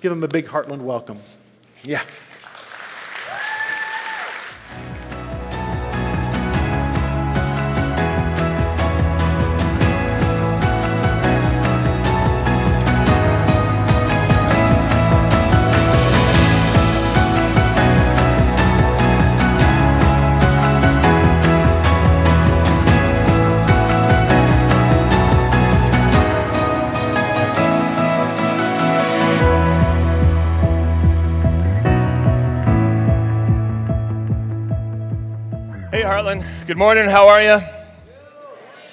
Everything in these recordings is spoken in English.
give them a big Heartland welcome. Yeah. Hey Heartland, good morning, how are you?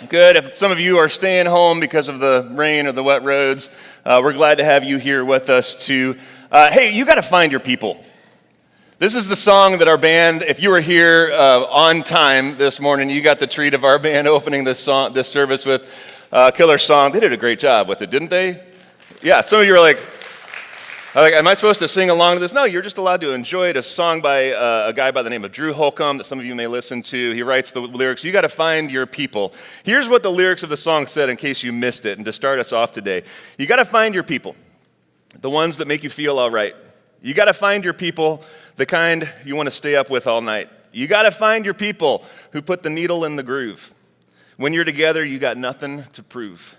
Good. If some of you are staying home because of the rain or the wet roads, we're glad to have you here with us to, hey, you got to find your people. This is the song that our band, if you were here on time this morning, you got the treat of our band opening this service with a killer song. They did a great job with it, didn't they? Yeah, some of you are like, am I supposed to sing along to this? No, you're just allowed to enjoy it. A song by a guy by the name of Drew Holcomb that some of you may listen to. He writes the lyrics, you got to find your people. Here's what the lyrics of the song said in case you missed it, and to start us off today. You got to find your people, the ones that make you feel all right. You got to find your people, the kind you want to stay up with all night. You got to find your people who put the needle in the groove. When you're together, you got nothing to prove.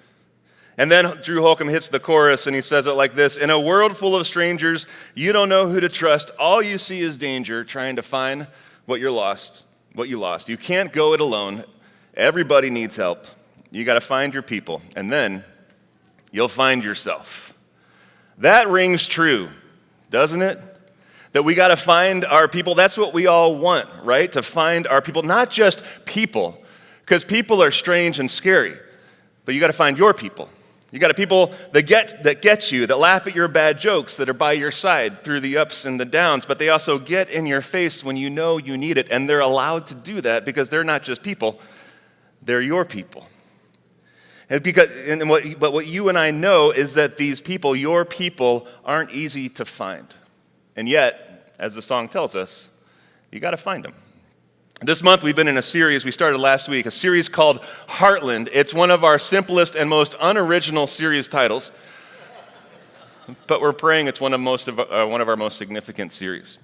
And then Drew Holcomb hits the chorus and he says it like this: in a world full of strangers, you don't know who to trust. All you see is danger, trying to find what you lost. You can't go it alone. Everybody needs help. You got to find your people, and then you'll find yourself. That rings true, doesn't it? That we got to find our people. That's what we all want, right? To find our people, not just people, because people are strange and scary, but you got to find your people. You got people that get you, that laugh at your bad jokes, that are by your side through the ups and the downs, but they also get in your face when you know you need it, and they're allowed to do that because they're not just people, they're your people. But what you and I know is that these people, your people, aren't easy to find. And yet, as the song tells us, you got to find them. This month we've been in a series we started last week, a series called Heartland. It's one of our simplest and most unoriginal series titles, but we're praying it's one of our most significant series.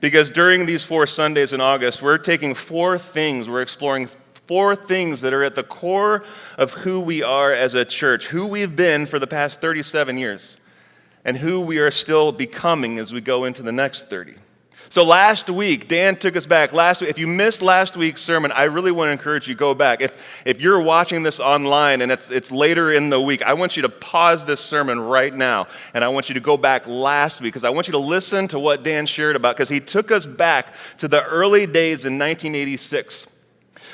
Because during these 4 Sundays in August, we're taking 4 things, we're exploring 4 things that are at the core of who we are as a church, who we've been for the past 37 years, and who we are still becoming as we go into the next 30. So last week, Dan took us back. If you missed last week's sermon, I really want to encourage you to go back. If you're watching this online and it's later in the week, I want you to pause this sermon right now, and I want you to go back last week because I want you to listen to what Dan shared about, because he took us back to the early days in 1986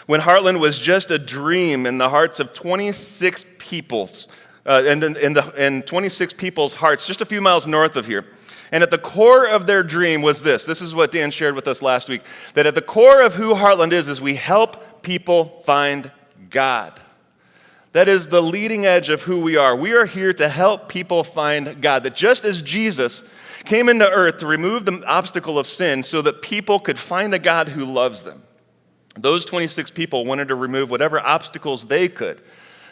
when Heartland was just a dream in the hearts of 26 people's, in 26 people's hearts just a few miles north of here. And at the core of their dream was this. This is what Dan shared with us last week. That at the core of who Heartland is we help people find God. That is the leading edge of who we are. We are here to help people find God. That just as Jesus came into earth to remove the obstacle of sin so that people could find a God who loves them, those 26 people wanted to remove whatever obstacles they could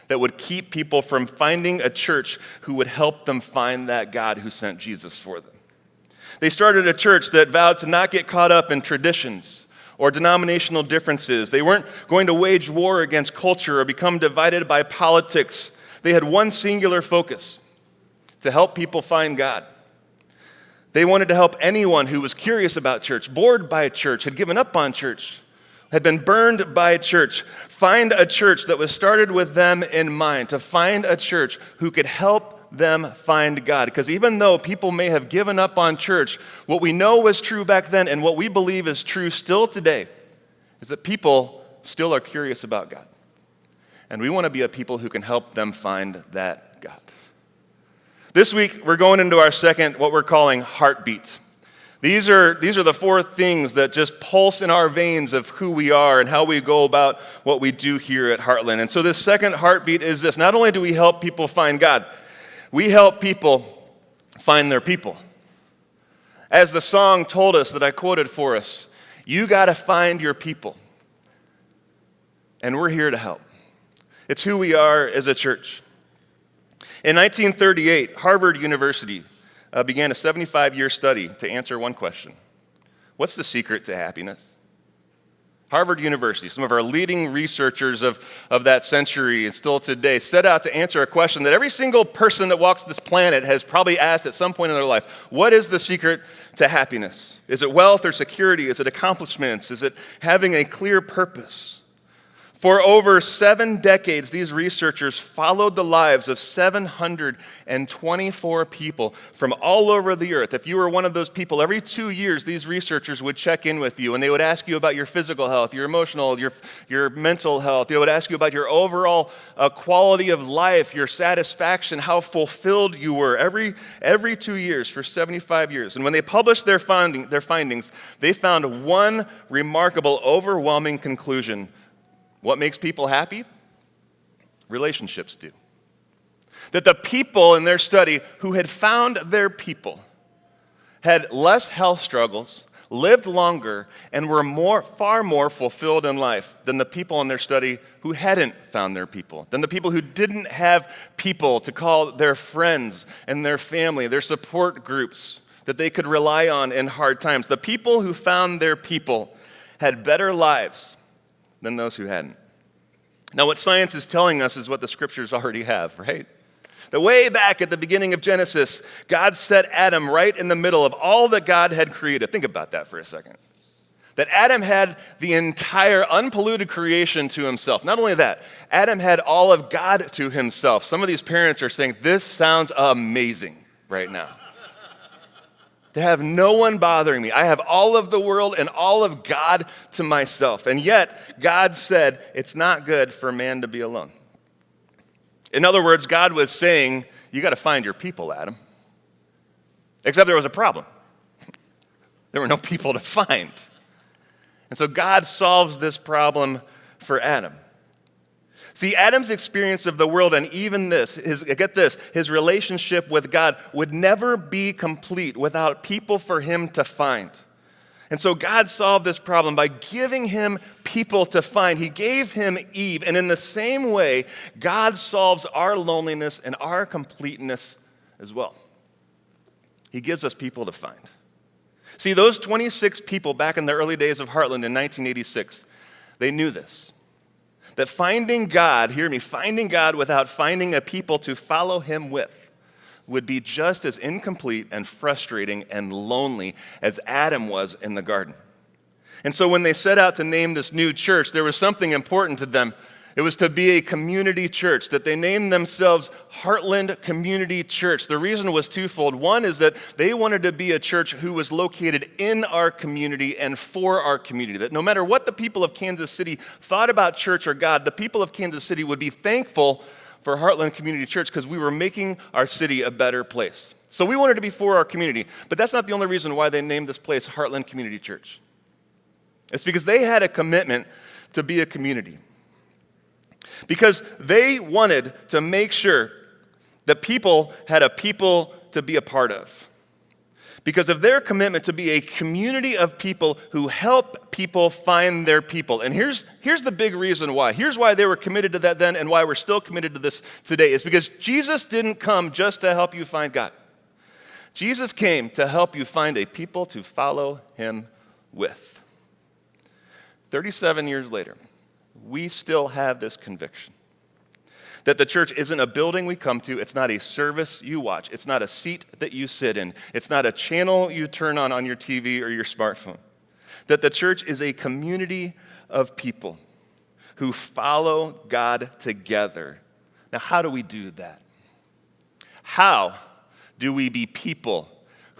that would keep people from finding a church who would help them find that God who sent Jesus for them. They started a church that vowed to not get caught up in traditions or denominational differences. They weren't going to wage war against culture or become divided by politics. They had one singular focus: to help people find God. They wanted to help anyone who was curious about church, bored by church, had given up on church, had been burned by church, find a church that was started with them in mind, to find a church who could help them find God. Because even though people may have given up on church, what we know was true back then and what we believe is true still today is that people still are curious about God. And we want to be a people who can help them find that God. This week, we're going into our second, what we're calling heartbeat. These are the 4 things that just pulse in our veins of who we are and how we go about what we do here at Heartland. And so this second heartbeat is this: not only do we help people find God, we help people find their people. As the song told us that I quoted for us, you got to find your people. And we're here to help. It's who we are as a church. In 1938, Harvard University began a 75-year study to answer one question. What's the secret to happiness? Harvard University, some of our leading researchers of that century and still today, set out to answer a question that every single person that walks this planet has probably asked at some point in their life. What is the secret to happiness? Is it wealth or security? Is it accomplishments? Is it having a clear purpose? For over 7 decades, these researchers followed the lives of 724 people from all over the earth. If you were one of those people, every 2 years, these researchers would check in with you, and they would ask you about your physical health, your emotional, your mental health. They would ask you about your overall quality of life, your satisfaction, how fulfilled you were, every 2 years for 75 years. And when they published their findings, they found one remarkable, overwhelming conclusion. What makes people happy? Relationships do. That the people in their study who had found their people had less health struggles, lived longer, and were far more fulfilled in life than the people in their study who hadn't found their people, than the people who didn't have people to call their friends and their family, their support groups that they could rely on in hard times. The people who found their people had better lives than those who hadn't. Now, what science is telling us is what the scriptures already have, right? That way back at the beginning of Genesis, God set Adam right in the middle of all that God had created. Think about that for a second. That Adam had the entire unpolluted creation to himself. Not only that, Adam had all of God to himself. Some of these parents are saying, this sounds amazing right now. To have no one bothering me. I have all of the world and all of God to myself. And yet, God said, it's not good for man to be alone. In other words, God was saying, you got to find your people, Adam. Except there was a problem. There were no people to find. And so God solves this problem for Adam. See, Adam's experience of the world and even his relationship with God would never be complete without people for him to find. And so God solved this problem by giving him people to find. He gave him Eve. And in the same way, God solves our loneliness and our completeness as well. He gives us people to find. See, those 26 people back in the early days of Heartland in 1986, they knew this. That finding God, hear me, finding God without finding a people to follow him with would be just as incomplete and frustrating and lonely as Adam was in the garden. And so when they set out to name this new church, there was something important to them. It was to be a community church, that they named themselves Heartland Community Church. The reason was twofold. One is that they wanted to be a church who was located in our community and for our community. That no matter what the people of Kansas City thought about church or God, the people of Kansas City would be thankful for Heartland Community Church because we were making our city a better place. So we wanted to be for our community. But that's not the only reason why they named this place Heartland Community Church. It's because they had a commitment to be a community. Because they wanted to make sure that people had a people to be a part of. Because of their commitment to be a community of people who help people find their people. And here's the big reason why. Here's why they were committed to that then and why we're still committed to this today. Is because Jesus didn't come just to help you find God. Jesus came to help you find a people to follow him with. 37 years later, we still have this conviction that the church isn't a building we come to, it's not a service you watch, it's not a seat that you sit in, it's not a channel you turn on your TV or your smartphone. That the church is a community of people who follow God together. Now, how do we do that? How do we be people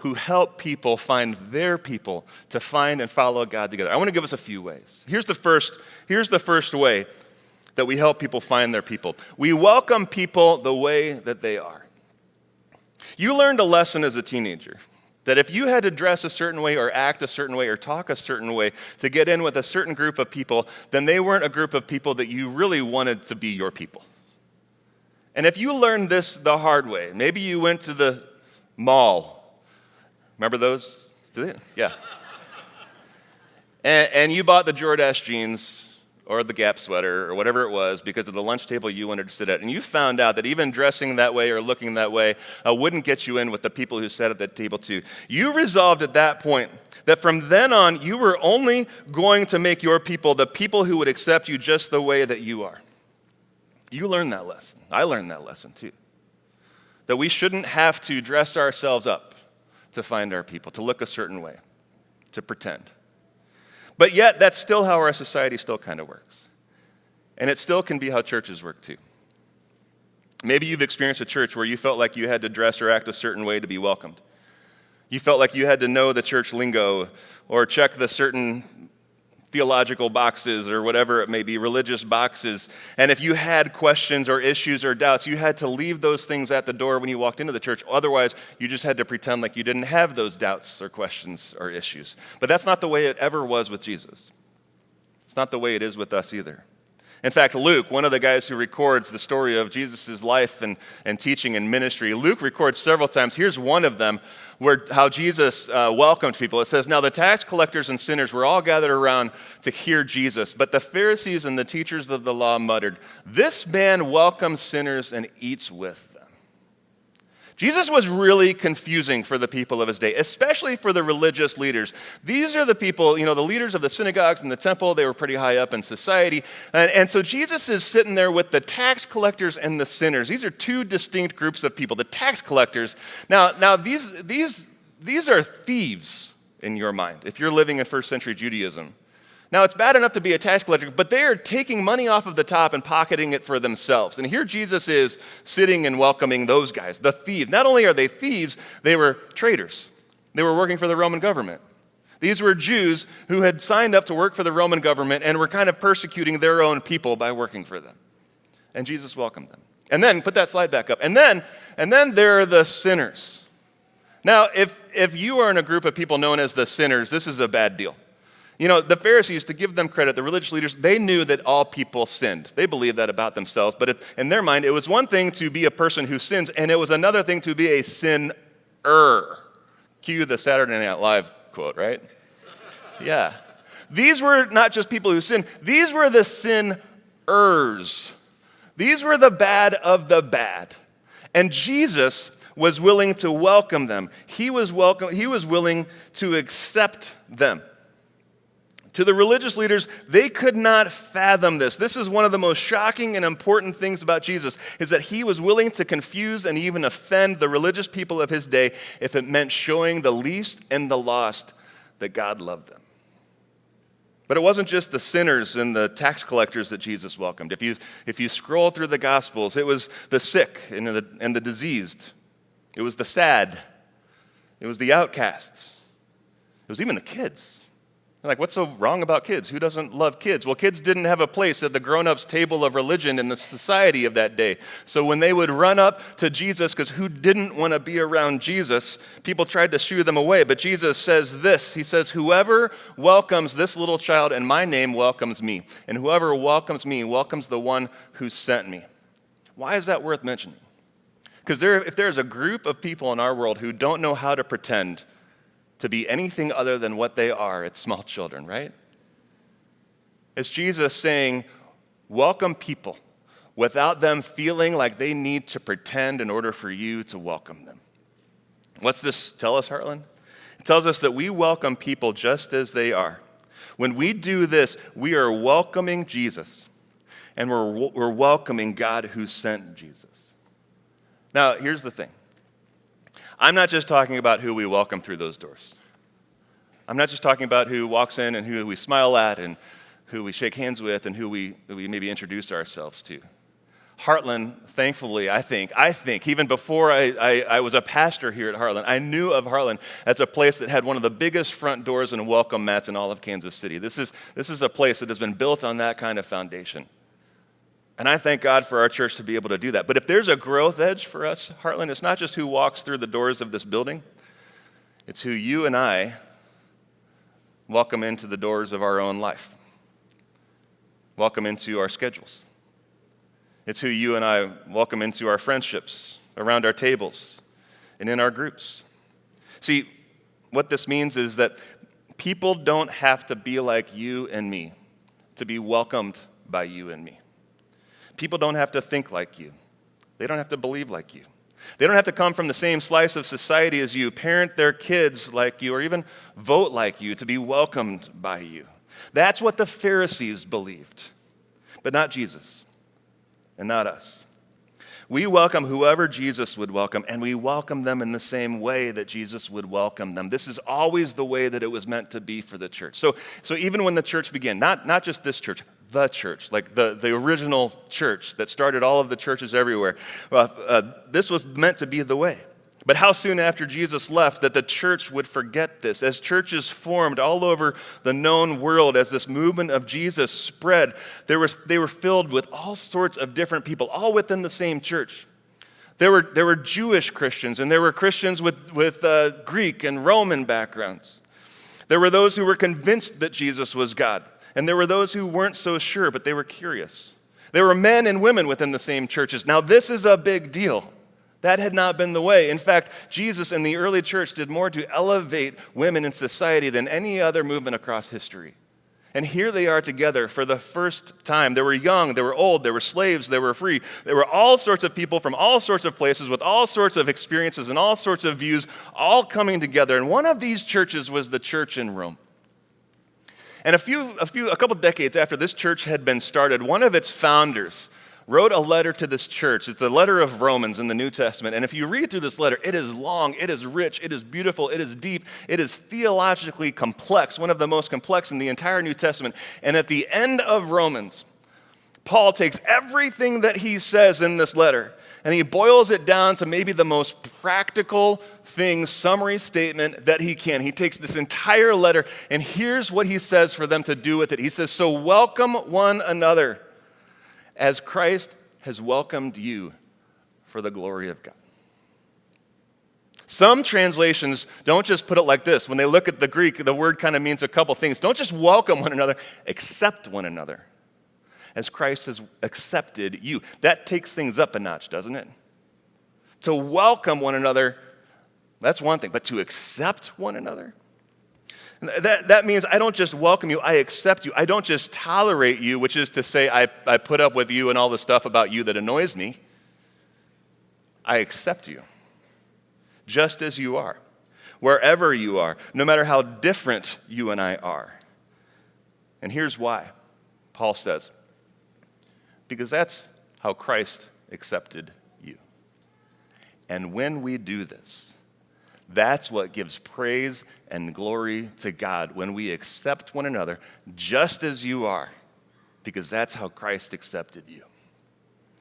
who help people find their people to find and follow God together? I want to give us a few ways. Here's the first way that we help people find their people. We welcome people the way that they are. You learned a lesson as a teenager that if you had to dress a certain way or act a certain way or talk a certain way to get in with a certain group of people, then they weren't a group of people that you really wanted to be your people. And if you learned this the hard way, maybe you went to the mall. Remember those? Yeah. And you bought the Jordache jeans or the Gap sweater or whatever it was because of the lunch table you wanted to sit at. And you found out that even dressing that way or looking that way wouldn't get you in with the people who sat at that table too. You resolved at that point that from then on, you were only going to make your people the people who would accept you just the way that you are. You learned that lesson. I learned that lesson too. That we shouldn't have to dress ourselves up to find our people, to look a certain way, to pretend. But yet, that's still how our society still kind of works. And it still can be how churches work too. Maybe you've experienced a church where you felt like you had to dress or act a certain way to be welcomed. You felt like you had to know the church lingo or check the certain theological boxes or whatever it may be, religious boxes. And if you had questions or issues or doubts, you had to leave those things at the door when you walked into the church. Otherwise, you just had to pretend like you didn't have those doubts or questions or issues. But that's not the way it ever was with Jesus. It's not the way it is with us either. In fact, Luke, one of the guys who records the story of Jesus' life and teaching and ministry, Luke records several times. Here's one of them, where how Jesus welcomed people. It says, "Now the tax collectors and sinners were all gathered around to hear Jesus, but the Pharisees and the teachers of the law muttered, 'This man welcomes sinners and eats with them.'" Jesus was really confusing for the people of his day, especially for the religious leaders. These are the people, the leaders of the synagogues and the temple. They were pretty high up in society. And so Jesus is sitting there with the tax collectors and the sinners. These are two distinct groups of people. The tax collectors, now these are thieves in your mind, if you're living in first century Judaism. Now, it's bad enough to be a tax collector, but they are taking money off of the top and pocketing it for themselves. And here Jesus is sitting and welcoming those guys, the thieves. Not only are they thieves, they were traitors. They were working for the Roman government. These were Jews who had signed up to work for the Roman government and were kind of persecuting their own people by working for them. And Jesus welcomed them. And then, put that slide back up. And then there are the sinners. Now, if you are in a group of people known as the sinners, this is a bad deal. The Pharisees, to give them credit, the religious leaders, they knew that all people sinned. They believed that about themselves. But in their mind, it was one thing to be a person who sins, and it was another thing to be a sinner. Cue the Saturday Night Live quote, right? Yeah. These were not just people who sinned. These were the sinners. These were the bad of the bad. And Jesus was willing to welcome them. He was willing to accept them. To the religious leaders, they could not fathom this. This is one of the most shocking and important things about Jesus, is that he was willing to confuse and even offend the religious people of his day if it meant showing the least and the lost that God loved them. But it wasn't just the sinners and the tax collectors that Jesus welcomed. If you scroll through the Gospels, it was the sick and the diseased. It was the sad. It was the outcasts. It was even the kids. Like, what's so wrong about kids? Who doesn't love kids? Well, kids didn't have a place at the grown-ups' table of religion in the society of that day. So when they would run up to Jesus, because who didn't want to be around Jesus, people tried to shoo them away. But Jesus says this. He says, "Whoever welcomes this little child in my name welcomes me. And whoever welcomes me welcomes the one who sent me." Why is that worth mentioning? Because if there's a group of people in our world who don't know how to pretend to be anything other than what they are, it's small children, right? It's Jesus saying, welcome people without them feeling like they need to pretend in order for you to welcome them. What's this tell us, Heartland? It tells us that we welcome people just as they are. When we do this, we are welcoming Jesus, and we're welcoming God who sent Jesus. Now, here's the thing. I'm not just talking about who we welcome through those doors. I'm not just talking about who walks in and who we smile at and who we shake hands with and who we maybe introduce ourselves to. Heartland, thankfully, I think, even before I was a pastor here at Heartland, I knew of Heartland as a place that had one of the biggest front doors and welcome mats in all of Kansas City. This is a place that has been built on that kind of foundation. And I thank God for our church to be able to do that. But if there's a growth edge for us, Heartland, it's not just who walks through the doors of this building. It's who you and I welcome into the doors of our own life. Welcome into our schedules. It's who you and I welcome into our friendships, around our tables, and in our groups. See, what this means is that people don't have to be like you and me to be welcomed by you and me. People don't have to think like you. They don't have to believe like you. They don't have to come from the same slice of society as you, parent their kids like you, or even vote like you to be welcomed by you. That's what the Pharisees believed, but not Jesus and not us. We welcome whoever Jesus would welcome, and we welcome them in the same way that Jesus would welcome them. This is always the way that it was meant to be for the church. So even when the church began, not just this church, the church, like the original church that started all of the churches everywhere, this was meant to be the way. But how soon after Jesus left that the church would forget this? As churches formed all over the known world, as this movement of Jesus spread, they were filled with all sorts of different people, all within the same church. There were Jewish Christians, and there were Christians with Greek and Roman backgrounds. There were those who were convinced that Jesus was God, and there were those who weren't so sure, but they were curious. There were men and women within the same churches. Now, this is a big deal. That had not been the way. In fact, Jesus in the early church did more to elevate women in society than any other movement across history. And here they are together for the first time. They were young, they were old, they were slaves, they were free. There were all sorts of people from all sorts of places with all sorts of experiences and all sorts of views all coming together. And one of these churches was the church in Rome. And a couple decades after this church had been started, one of its founders wrote a letter to this church. It's the letter of Romans in the New Testament. And if you read through this letter, it is long, it is rich, it is beautiful, it is deep, it is theologically complex, one of the most complex in the entire New Testament. And at the end of Romans, Paul takes everything that he says in this letter and he boils it down to maybe the most practical summary statement that he can. He takes this entire letter and here's what he says for them to do with it. He says, "So welcome one another as Christ has welcomed you for the glory of God." Some translations don't just put it like this. When they look at the Greek, the word kind of means a couple things. Don't just welcome one another, accept one another as Christ has accepted you. That takes things up a notch, doesn't it? To welcome one another, that's one thing, but to accept one another? That means I don't just welcome you, I accept you. I don't just tolerate you, which is to say I put up with you and all the stuff about you that annoys me. I accept you, just as you are, wherever you are, no matter how different you and I are. And here's why. Paul says, because that's how Christ accepted you. And when we do this, that's what gives praise and glory to God, when we accept one another just as you are, because that's how Christ accepted you.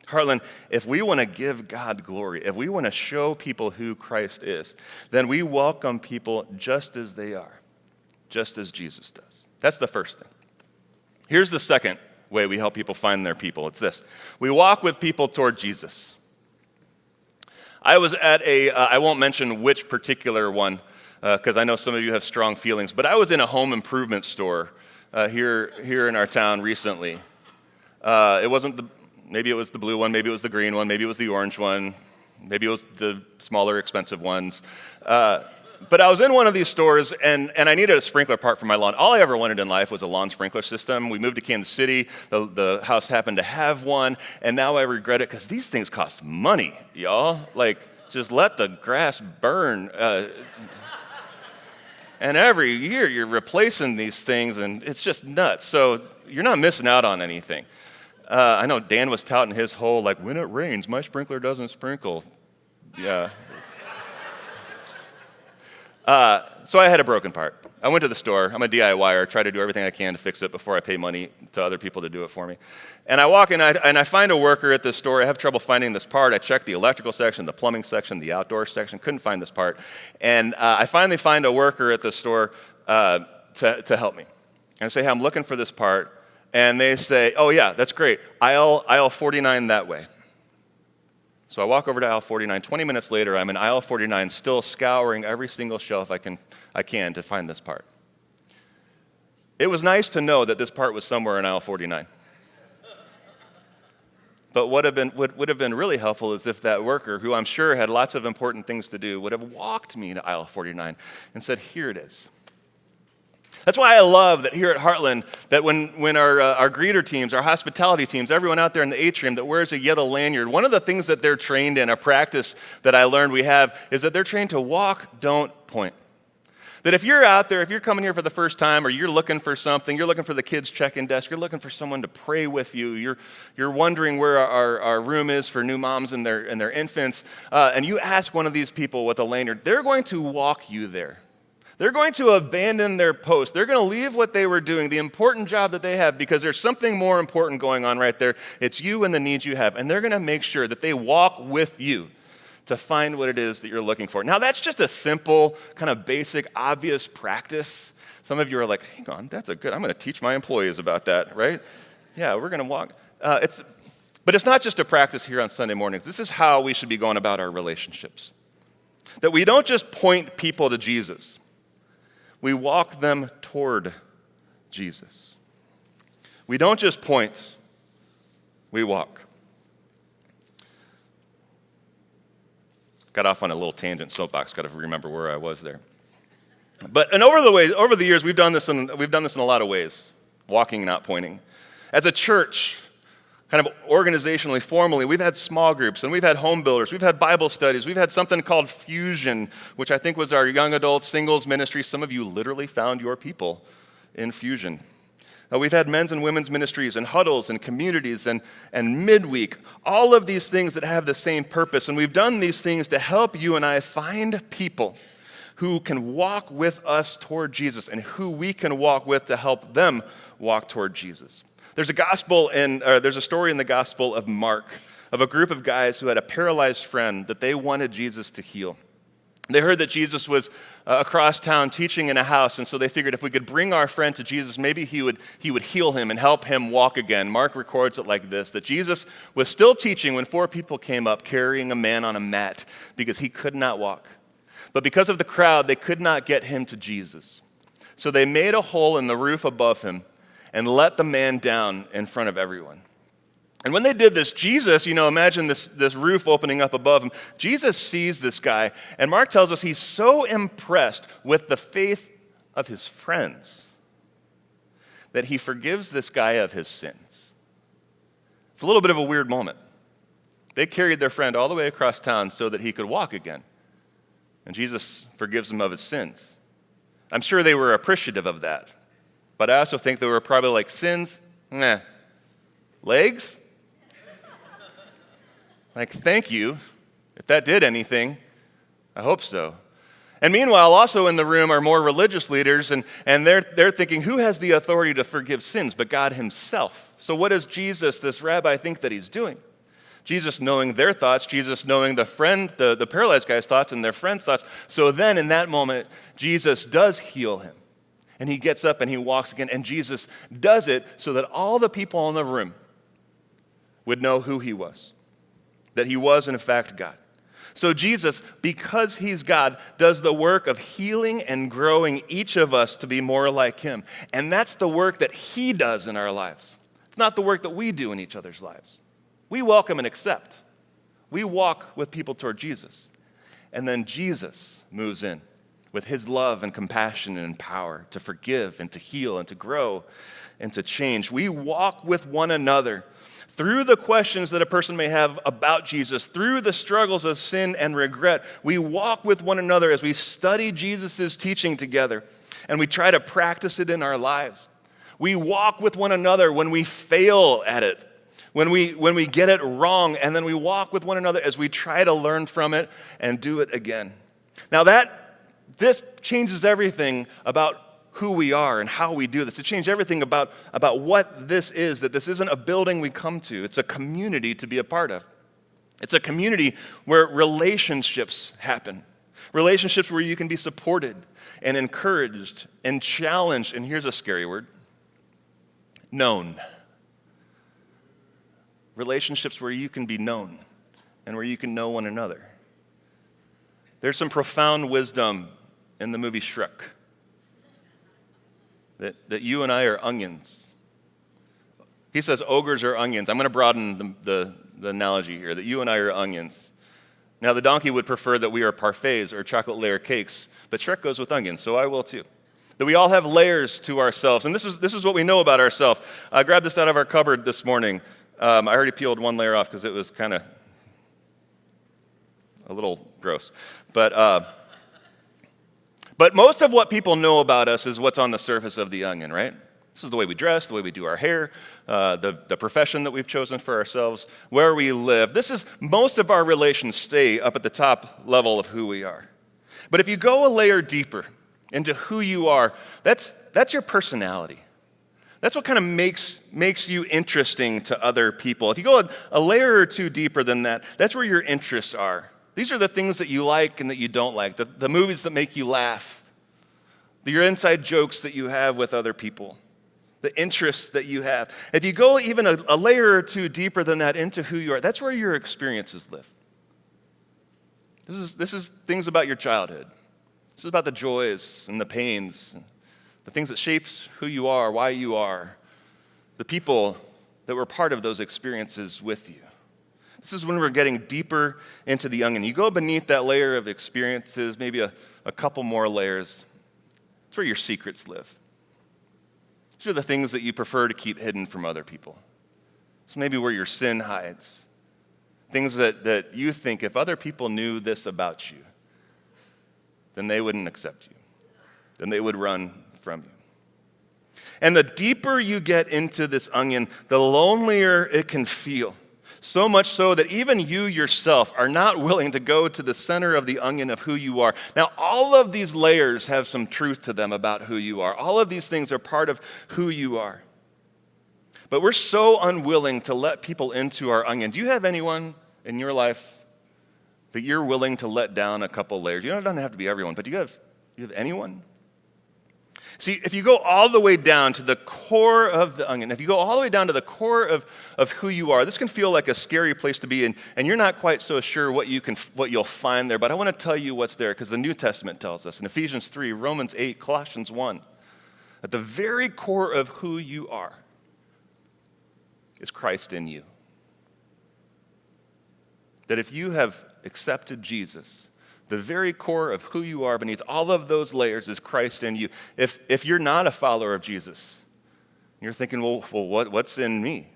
Heartland, if we want to give God glory, if we want to show people who Christ is, then we welcome people just as they are, just as Jesus does. That's the first thing. Here's the second way we help people find their people. It's this. We walk with people toward Jesus. I was at I won't mention which particular one, because I know some of you have strong feelings, but I was in a home improvement store here in our town recently. Maybe it was the blue one, maybe it was the green one, maybe it was the orange one, maybe it was the smaller, expensive ones. But I was in one of these stores, and I needed a sprinkler part for my lawn. All I ever wanted in life was a lawn sprinkler system. We moved to Kansas City. The house happened to have one, and now I regret it because these things cost money, y'all. Like, just let the grass burn. And every year you're replacing these things, and it's just nuts. So you're not missing out on anything. I know Dan was touting his whole, like, when it rains, my sprinkler doesn't sprinkle. Yeah. So I had a broken part. I went to the store. I'm a DIYer. Try to do everything I can to fix it before I pay money to other people to do it for me. And I walk in and I find a worker at this store. I have trouble finding this part. I checked the electrical section, the plumbing section, the outdoor section. Couldn't find this part. And I finally find a worker at the store to help me. And I say, hey, I'm looking for this part. And they say, oh yeah, that's great. Aisle 49 that way. So I walk over to aisle 49. 20 minutes later, I'm in aisle 49, still scouring every single shelf I can to find this part. It was nice to know that this part was somewhere in aisle 49. But what would have been really helpful is if that worker, who I'm sure had lots of important things to do, would have walked me to aisle 49 and said, here it is. That's why I love that here at Heartland, that when our greeter teams, our hospitality teams, everyone out there in the atrium that wears a yellow lanyard, one of the things that they're trained in, a practice that I learned we have, is that they're trained to walk, don't point. That if you're out there, if you're coming here for the first time, or you're looking for something, you're looking for the kids' check-in desk, you're looking for someone to pray with you, you're wondering where our room is for new moms and their infants, and you ask one of these people with a lanyard, they're going to walk you there. They're going to abandon their post. They're going to leave what they were doing, the important job that they have, because there's something more important going on right there. It's you and the needs you have. And they're going to make sure that they walk with you to find what it is that you're looking for. Now, that's just a simple, kind of basic, obvious practice. Some of you are like, hang on, I'm going to teach my employees about that, right? Yeah, we're going to walk. But it's not just a practice here on Sunday mornings. This is how we should be going about our relationships. That we don't just point people to Jesus. We walk them toward Jesus. We don't just point, we walk. Got off on a little tangent soapbox, got to remember where I was there. And over the years, we've done this in a lot of ways, walking, not pointing. As a church, kind of organizationally, formally, we've had small groups, and we've had home builders, we've had Bible studies, we've had something called Fusion, which I think was our young adult singles ministry. Some of you literally found your people in Fusion. We've had men's and women's ministries and huddles and communities and midweek, all of these things that have the same purpose. And we've done these things to help you and I find people who can walk with us toward Jesus and who we can walk with to help them walk toward Jesus. There's a story in the Gospel of Mark of a group of guys who had a paralyzed friend that they wanted Jesus to heal. They heard that Jesus was across town teaching in a house, and so they figured if we could bring our friend to Jesus, maybe he would heal him and help him walk again. Mark records it like this, that Jesus was still teaching when 4 people came up carrying a man on a mat because he could not walk. But because of the crowd, they could not get him to Jesus. So they made a hole in the roof above him and let the man down in front of everyone. And when they did this, Jesus, imagine this roof opening up above him. Jesus sees this guy, and Mark tells us he's so impressed with the faith of his friends that he forgives this guy of his sins. It's a little bit of a weird moment. They carried their friend all the way across town so that he could walk again. And Jesus forgives him of his sins. I'm sure they were appreciative of that. But I also think they were probably like, sins? Nah. Legs? Like, thank you. If that did anything, I hope so. And meanwhile, also in the room are more religious leaders, and they're thinking, who has the authority to forgive sins but God himself? So what does Jesus, this rabbi, think that he's doing? Jesus knowing their thoughts, Jesus knowing the paralyzed guy's thoughts and their friend's thoughts. So then in that moment, Jesus does heal him. And he gets up and he walks again, and Jesus does it so that all the people in the room would know who he was, that he was in fact God. So Jesus, because he's God, does the work of healing and growing each of us to be more like him. And that's the work that he does in our lives. It's not the work that we do in each other's lives. We welcome and accept. We walk with people toward Jesus. And then Jesus moves in with his love and compassion and power to forgive and to heal and to grow and to change. We walk with one another through the questions that a person may have about Jesus, through the struggles of sin and regret. We walk with one another as we study Jesus' teaching together, and we try to practice it in our lives. We walk with one another when we fail at it, when we get it wrong, and then we walk with one another as we try to learn from it and do it again. Now this changes everything about who we are and how we do this. It changed everything about what this is, that this isn't a building we come to. It's a community to be a part of. It's a community where relationships happen. Relationships where you can be supported and encouraged and challenged, and here's a scary word, known. Relationships where you can be known and where you can know one another. There's some profound wisdom in the movie Shrek. That you and I are onions. He says ogres are onions. I'm going to broaden the analogy here, that you and I are onions. Now, the donkey would prefer that we are parfaits or chocolate layer cakes, but Shrek goes with onions, so I will too. That we all have layers to ourselves. And this is what we know about ourselves. I grabbed this out of our cupboard this morning. I already peeled one layer off because it was kind of a little gross. But most of what people know about us is what's on the surface of the onion, right? This is the way we dress, the way we do our hair, the profession that we've chosen for ourselves, where we live. Most of our relations stay up at the top level of who we are. But if you go a layer deeper into who you are, that's your personality. That's what kind of makes you interesting to other people. If you go a layer or two deeper than that, that's where your interests are. These are the things that you like and that you don't like, the movies that make you laugh, your inside jokes that you have with other people, the interests that you have. If you go even a layer or two deeper than that into who you are, that's where your experiences live. This is things about your childhood. This is about the joys and the pains, the things that shapes who you are, why you are, the people that were part of those experiences with you. This is when we're getting deeper into the onion. You go beneath that layer of experiences, maybe a couple more layers. It's where your secrets live. These are the things that you prefer to keep hidden from other people. It's maybe where your sin hides. Things that you think if other people knew this about you, then they wouldn't accept you. Then they would run from you. And the deeper you get into this onion, the lonelier it can feel. So much so that even you yourself are not willing to go to the center of the onion of who you are. Now, all of these layers have some truth to them about who you are. All of these things are part of who you are. But we're so unwilling to let people into our onion. Do you have anyone in your life that you're willing to let down a couple layers? You know, it doesn't have to be everyone, but do you have anyone? See, if you go all the way down to the core of the onion, if you go all the way down to the core of who you are, this can feel like a scary place to be, and you're not quite so sure what you'll find there. But I want to tell you what's there, because the New Testament tells us in Ephesians 3, Romans 8, Colossians 1, at the very core of who you are is Christ in you. That if you have accepted Jesus, the very core of who you are beneath all of those layers is Christ in you. If you're not a follower of Jesus, you're thinking, well, what's in me?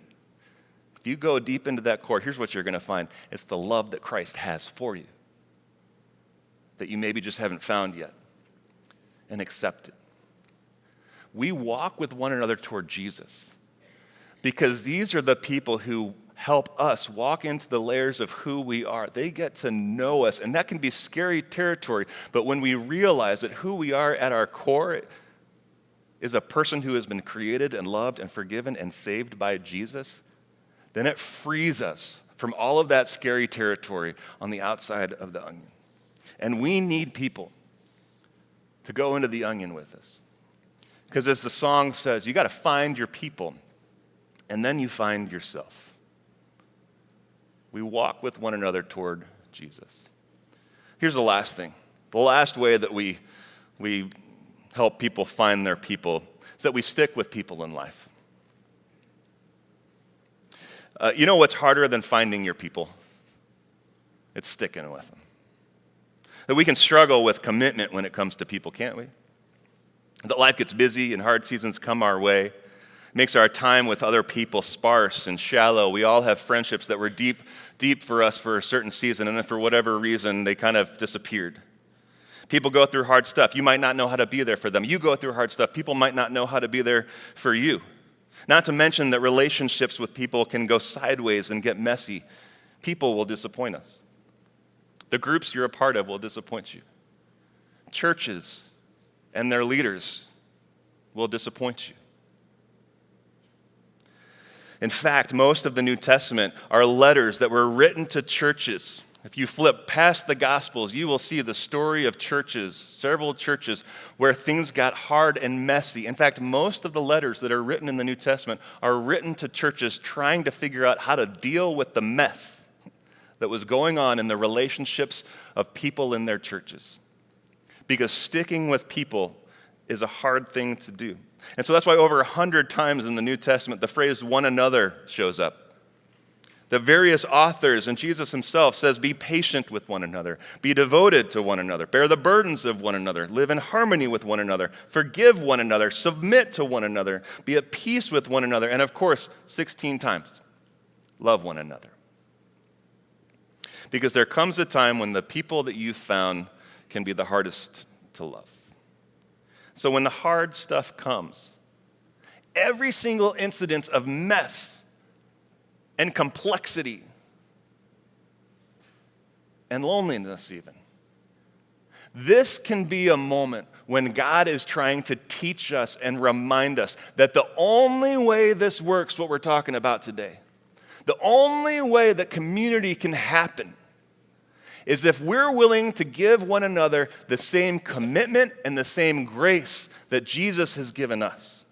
If you go deep into that core, here's what you're going to find. It's the love that Christ has for you that you maybe just haven't found yet and accepted. We walk with one another toward Jesus because these are the people who help us walk into the layers of who we are. They get to know us, and that can be scary territory. But when we realize that who we are at our core is a person who has been created and loved and forgiven and saved by Jesus, then it frees us from all of that scary territory on the outside of the onion. And we need people to go into the onion with us. Because as the song says, you got to find your people, and then you find yourself. We walk with one another toward Jesus. Here's the last thing. The last way that we help people find their people is that we stick with people in life. You know what's harder than finding your people? It's sticking with them. That we can struggle with commitment when it comes to people, can't we? That life gets busy and hard seasons come our way. Makes our time with other people sparse and shallow. We all have friendships that were deep for us for a certain season, and then for whatever reason, they kind of disappeared. People go through hard stuff. You might not know how to be there for them. You go through hard stuff. People might not know how to be there for you. Not to mention that relationships with people can go sideways and get messy. People will disappoint us. The groups you're a part of will disappoint you. Churches and their leaders will disappoint you. In fact, most of the New Testament are letters that were written to churches. If you flip past the Gospels, you will see the story of churches, several churches, where things got hard and messy. In fact, most of the letters that are written in the New Testament are written to churches trying to figure out how to deal with the mess that was going on in the relationships of people in their churches. Because sticking with people is a hard thing to do. And so that's why over 100 times in the New Testament, the phrase one another shows up. The various authors and Jesus himself says, be patient with one another, be devoted to one another, bear the burdens of one another, live in harmony with one another, forgive one another, submit to one another, be at peace with one another, and of course, 16 times, love one another. Because there comes a time when the people that you found can be the hardest to love. So when the hard stuff comes, every single incident of mess and complexity and loneliness even, this can be a moment when God is trying to teach us and remind us that the only way this works, what we're talking about today, the only way that community can happen is if we're willing to give one another the same commitment and the same grace that Jesus has given us.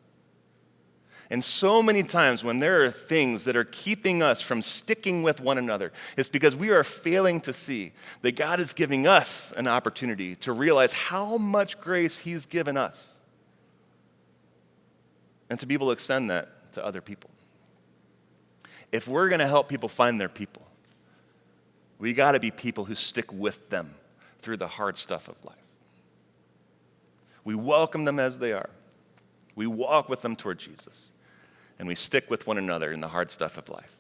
And so many times when there are things that are keeping us from sticking with one another, it's because we are failing to see that God is giving us an opportunity to realize how much grace he's given us and to be able to extend that to other people. If we're going to help people find their people, we got to be people who stick with them through the hard stuff of life. We welcome them as they are. We walk with them toward Jesus. And we stick with one another in the hard stuff of life.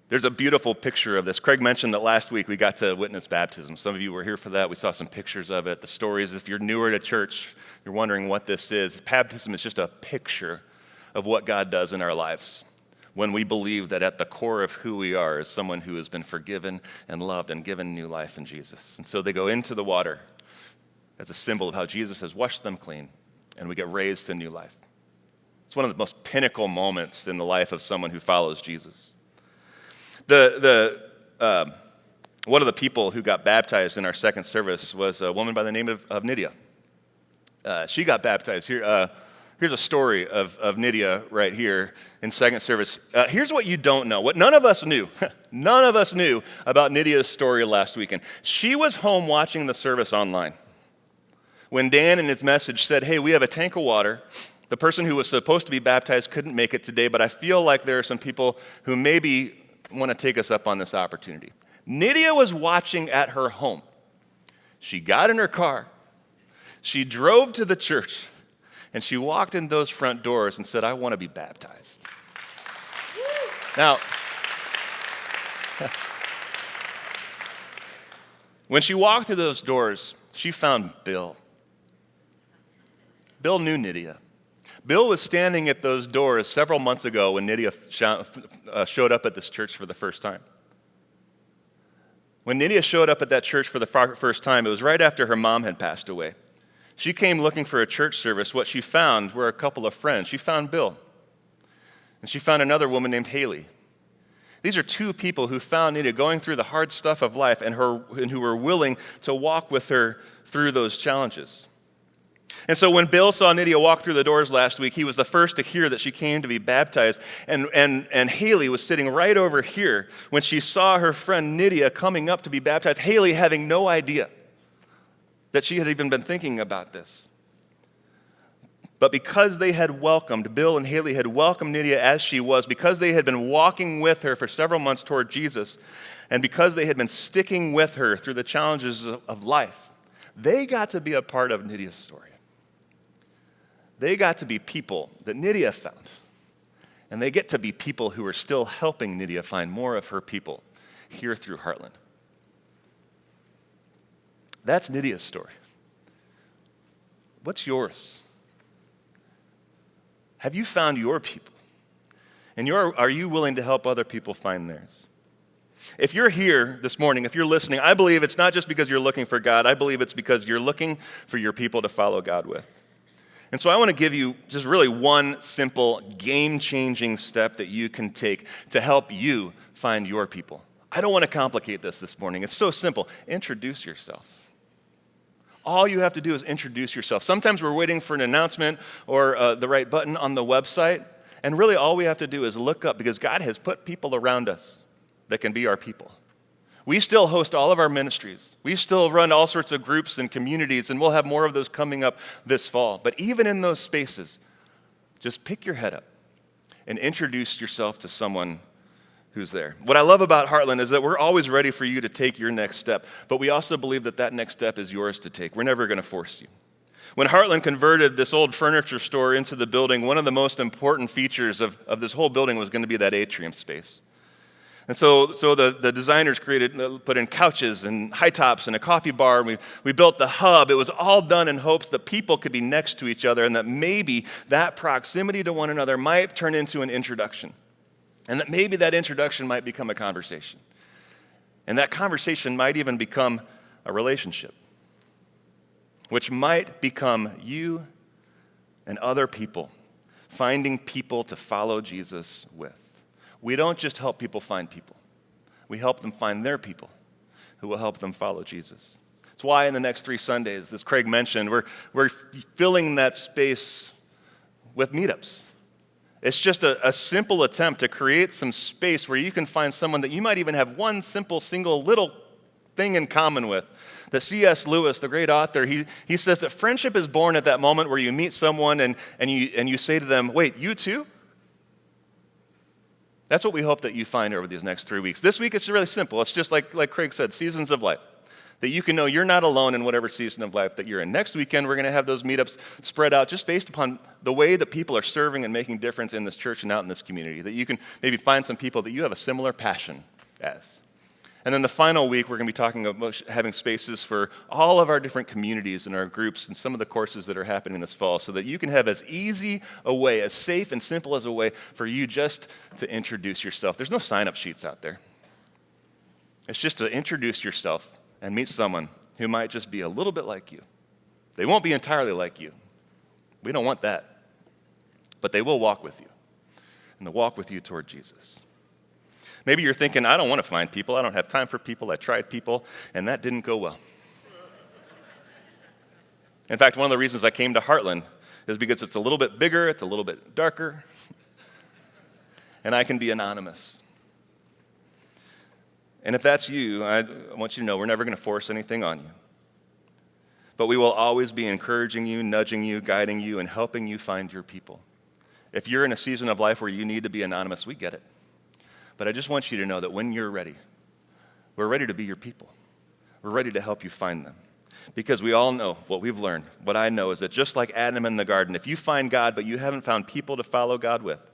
There's a beautiful picture of this. Craig mentioned that last week we got to witness baptism. Some of you were here for that. We saw some pictures of it. The stories, if you're newer to church, you're wondering what this is. Baptism is just a picture of what God does in our lives when we believe that at the core of who we are is someone who has been forgiven and loved and given new life in Jesus. And so they go into the water as a symbol of how Jesus has washed them clean, and we get raised to new life. It's one of the most pinnacle moments in the life of someone who follows Jesus. One of the people who got baptized in our second service was a woman by the name of Nydia. She got baptized. Here's a story of Nydia right here in second service. Here's what you don't know, what none of us knew. None of us knew about Nydia's story last weekend. She was home watching the service online when Dan in his message said, hey, we have a tank of water. The person who was supposed to be baptized couldn't make it today, but I feel like there are some people who maybe want to take us up on this opportunity. Nydia was watching at her home. She got in her car. She drove to the church, and she walked in those front doors and said, I want to be baptized. Now, when she walked through those doors, she found Bill. Bill knew Nydia. Bill was standing at those doors several months ago when Nydia showed up at this church for the first time. When Nydia showed up at that church for the first time, it was right after her mom had passed away. She came looking for a church service. What she found were a couple of friends. She found Bill, and she found another woman named Haley. These are two people who found Nydia going through the hard stuff of life and who were willing to walk with her through those challenges. And so when Bill saw Nydia walk through the doors last week, he was the first to hear that she came to be baptized. And Haley was sitting right over here when she saw her friend Nydia coming up to be baptized, Haley having no idea that she had even been thinking about this. But because they had welcomed, Bill and Haley had welcomed Nydia as she was, because they had been walking with her for several months toward Jesus, and because they had been sticking with her through the challenges of life, they got to be a part of Nydia's story. They got to be people that Nydia found. And they get to be people who are still helping Nydia find more of her people here through Heartland. That's Nydia's story. What's yours? Have you found your people? And are you willing to help other people find theirs? If you're here this morning, if you're listening, I believe it's not just because you're looking for God. I believe it's because you're looking for your people to follow God with. And so I want to give you just really one simple, game-changing step that you can take to help you find your people. I don't want to complicate this morning. It's so simple. Introduce yourself. All you have to do is introduce yourself. Sometimes we're waiting for an announcement or the right button on the website, and really all we have to do is look up, because God has put people around us that can be our people. We still host all of our ministries. We still run all sorts of groups and communities, and we'll have more of those coming up this fall. But even in those spaces, just pick your head up and introduce yourself to someone who's there. What I love about Heartland is that we're always ready for you to take your next step, but we also believe that that next step is yours to take. We're never going to force you. When Heartland converted this old furniture store into the building, one of the most important features of this whole building was going to be that atrium space. And so the designers put in couches and high tops and a coffee bar, and we built the hub. It was all done in hopes that people could be next to each other and that maybe that proximity to one another might turn into an introduction. And that maybe that introduction might become a conversation. And that conversation might even become a relationship, which might become you and other people finding people to follow Jesus with. We don't just help people find people. We help them find their people who will help them follow Jesus. That's why in the next 3 Sundays, as Craig mentioned, we're filling that space with meetups. It's just a simple attempt to create some space where you can find someone that you might even have one simple, single, little thing in common with. That C.S. Lewis, the great author, he says that friendship is born at that moment where you meet someone and you say to them, wait, you too? That's what we hope that you find over these next 3 weeks. This week, it's really simple. It's just like Craig said, seasons of life. That you can know you're not alone in whatever season of life that you're in. Next weekend, we're going to have those meetups spread out just based upon the way that people are serving and making difference in this church and out in this community. That you can maybe find some people that you have a similar passion as. And then the final week, we're going to be talking about having spaces for all of our different communities and our groups and some of the courses that are happening this fall so that you can have as easy a way, as safe and simple as a way for you just to introduce yourself. There's no sign-up sheets out there. It's just to introduce yourself and meet someone who might just be a little bit like you. They won't be entirely like you. We don't want that. But they will walk with you, and they'll walk with you toward Jesus. Maybe you're thinking, I don't want to find people. I don't have time for people. I tried people, and that didn't go well. In fact, one of the reasons I came to Heartland is because it's a little bit bigger, it's a little bit darker, and I can be anonymous. And if that's you, I want you to know we're never going to force anything on you. But we will always be encouraging you, nudging you, guiding you, and helping you find your people. If you're in a season of life where you need to be anonymous, we get it. But I just want you to know that when you're ready, we're ready to be your people. We're ready to help you find them. Because we all know what we've learned. What I know is that just like Adam in the garden, if you find God but you haven't found people to follow God with,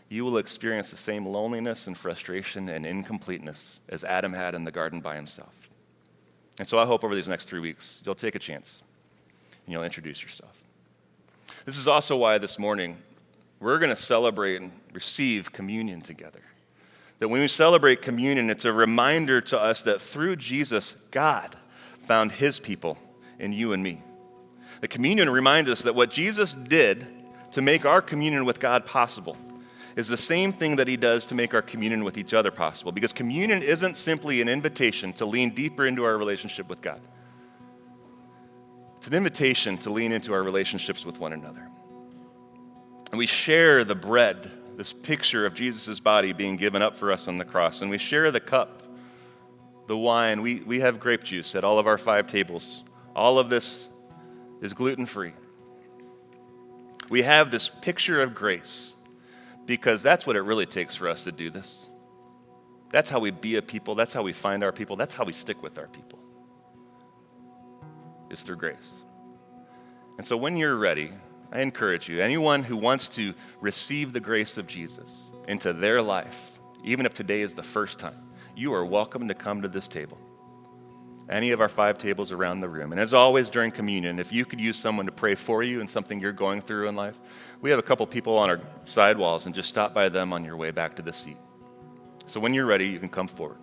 you will experience the same loneliness and frustration and incompleteness as Adam had in the garden by himself. And so I hope over these next 3 weeks, you'll take a chance and you'll introduce yourself. This is also why this morning we're going to celebrate and receive communion together. That when we celebrate communion, it's a reminder to us that through Jesus, God found his people in you and me. The communion reminds us that what Jesus did to make our communion with God possible is the same thing that he does to make our communion with each other possible. Because communion isn't simply an invitation to lean deeper into our relationship with God. It's an invitation to lean into our relationships with one another. And we share the bread, this picture of Jesus' body being given up for us on the cross. And we share the cup, the wine. We have grape juice at all of our 5 tables. All of this is gluten-free. We have this picture of grace because that's what it really takes for us to do this. That's how we be a people. That's how we find our people. That's how we stick with our people. It's through grace. And so when you're ready, I encourage you, anyone who wants to receive the grace of Jesus into their life, even if today is the first time, you are welcome to come to this table. Any of our 5 tables around the room. And as always during communion, if you could use someone to pray for you in something you're going through in life, we have a couple people on our sidewalls and just stop by them on your way back to the seat. So when you're ready, you can come forward.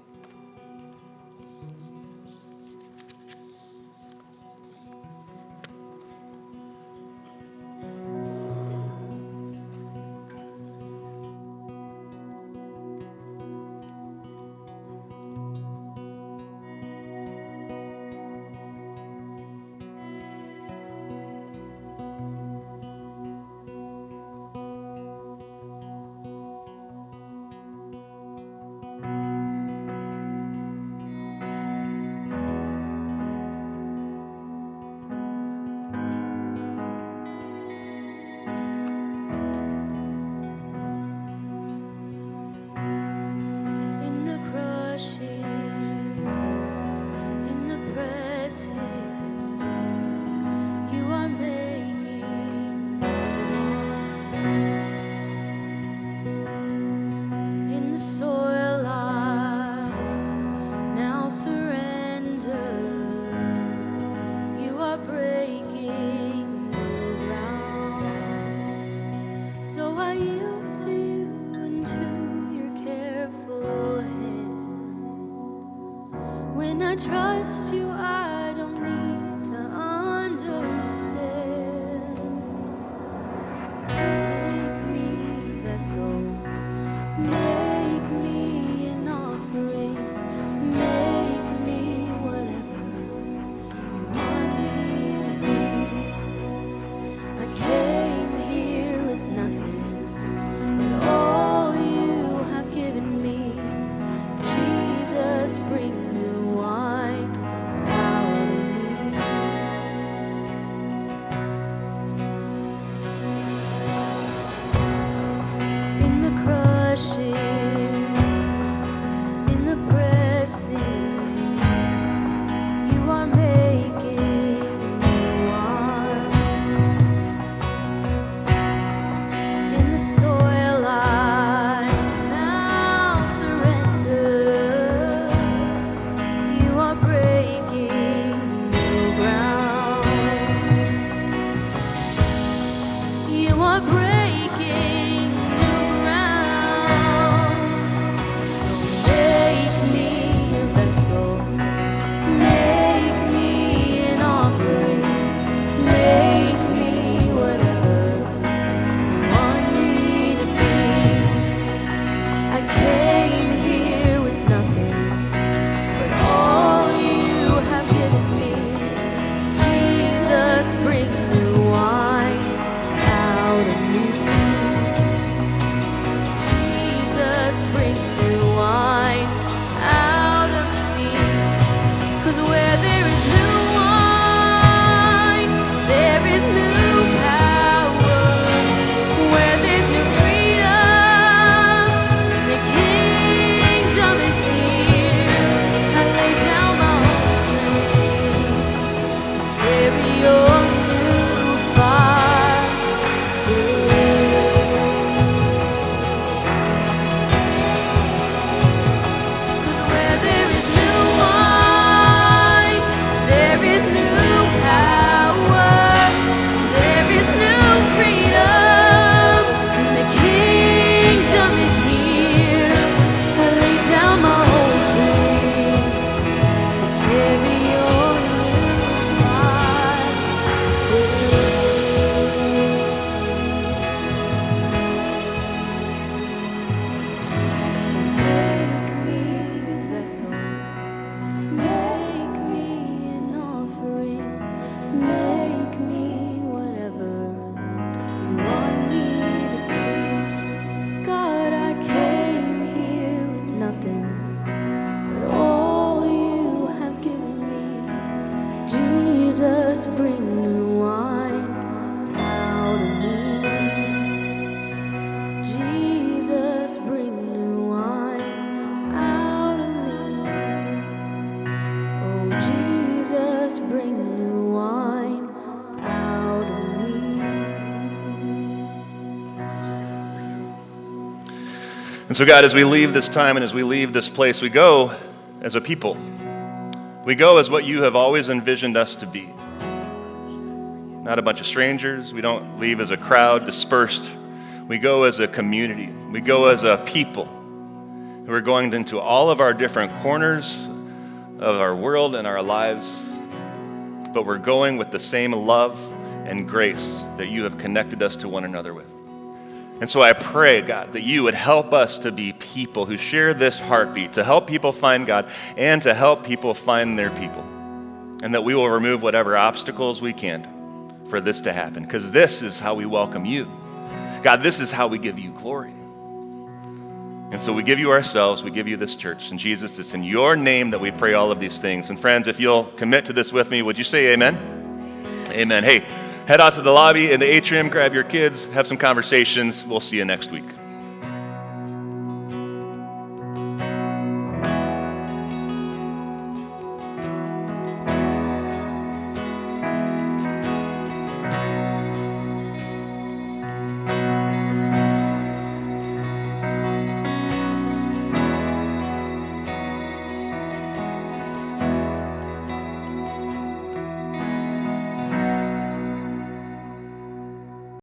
trust you, I don't need to understand. So make me a vessel, make me an offering, make me whatever you want me to be. I came here with nothing, but all you have given me. Jesus, bring new wine out of me. In the crushing, in the pressing, you are making new wine. In the soil I now surrender. You are breaking new ground. You are breaking new ground. So make me a vessel, make me an offering, make me whatever you want me to be. I came here with nothing, but all you have given me. Jesus, bring new wine out of me. Jesus, bring new wine out of me. 'Cause where there is new wine, there is new power. Where there's new freedom, the kingdom is here. I lay down my old things to carry your new fire today. 'Cause where there is new wine, there is new power. There is new freedom, and the kingdom is here. I lay down my old things to carry your new fire today. So make me a vessel, make me an offering, make me whatever you want me to be. God, I came here with nothing, but all you have given me. Jesus, bring new wine out of me. Jesus, bring new wine out of me. Oh, Jesus, bring new wine out of me. And so, God, as we leave this time and as we leave this place, we go as a people. We go as what you have always envisioned us to be. Not a bunch of strangers. We don't leave as a crowd dispersed. We go as a community. We go as a people who are going into all of our different corners of our world and our lives, but we're going with the same love and grace that you have connected us to one another with. And so I pray, God, that you would help us to be people who share this heartbeat, to help people find God and to help people find their people. And that we will remove whatever obstacles we can for this to happen, because this is how we welcome you. God, this is how we give you glory. And so we give you ourselves, we give you this church. And Jesus, it's in your name that we pray all of these things. And friends, if you'll commit to this with me, would you say amen? Amen. Hey, head out to the lobby in the atrium, grab your kids, have some conversations. We'll see you next week.